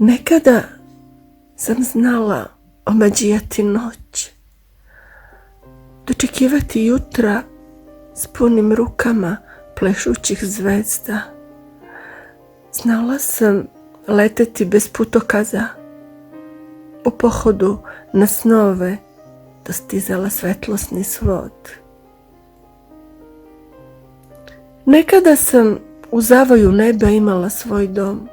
Nekada sam znala omađijati noć, dočekivati jutra s punim rukama plešućih zvezda. Znala sam leteti bez putokaza, u pohodu na snove dostizala svetlosni svod. Nekada sam u zavoju neba imala svoj dom.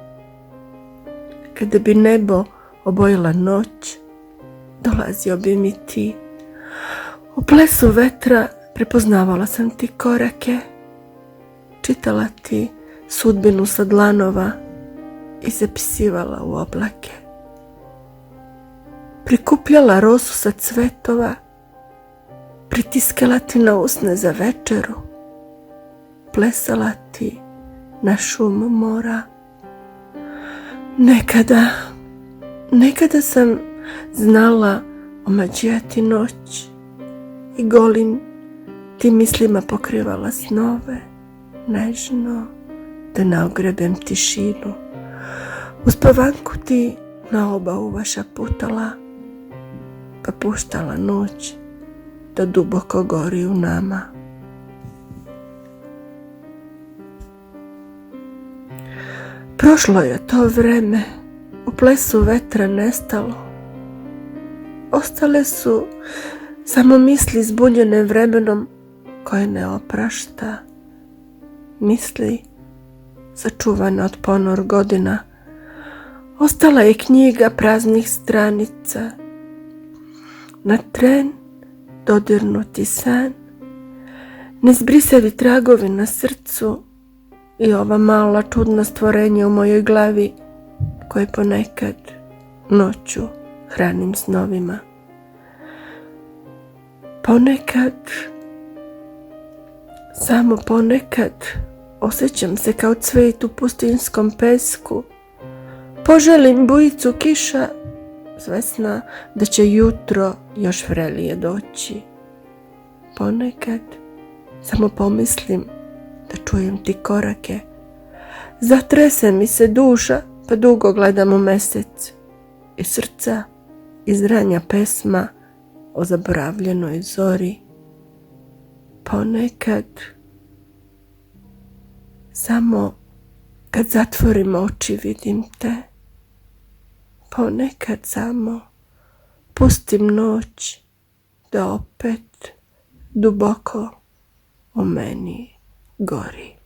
Kada bi nebo obojila noć, dolazio bi mi ti. U plesu vetra prepoznavala sam ti korake, čitala ti sudbinu sa dlanova i zapisivala u oblake. Prikupljala rosu sa cvetova, pritiskala ti na usne za večeru, plesala ti na šum mora. Nekada sam znala omađijati noć i golim ti mislima pokrivala snove, nežno da naogrebem tišinu. Uz pavanku ti na oba uva šaputala, pa puštala noć da duboko gori u nama. Prošlo je to vreme, u plesu vetra nestalo. Ostale su samo misli zbunjene vremenom koje ne oprašta. Misli sačuvane od ponor godina. Ostala je knjiga praznih stranica. Na tren dodirnuti san, nezbrisavi tragovi na srcu i ova mala čudna stvorenja u mojoj glavi koje ponekad noću hranim snovima. Ponekad, samo ponekad, osjećam se kao cvet u pustinskom pesku. Poželim bujicu kiša, svesna da će jutro još vrelije doći. Ponekad samo pomislim da čujem ti korake. Zatrese mi se duša, pa dugo gledam u mesec. Iz srca izranja pesma o zaboravljenoj zori. Ponekad, samo kad zatvorim oči vidim te. Ponekad samo pustim noć da opet duboko u meni gori.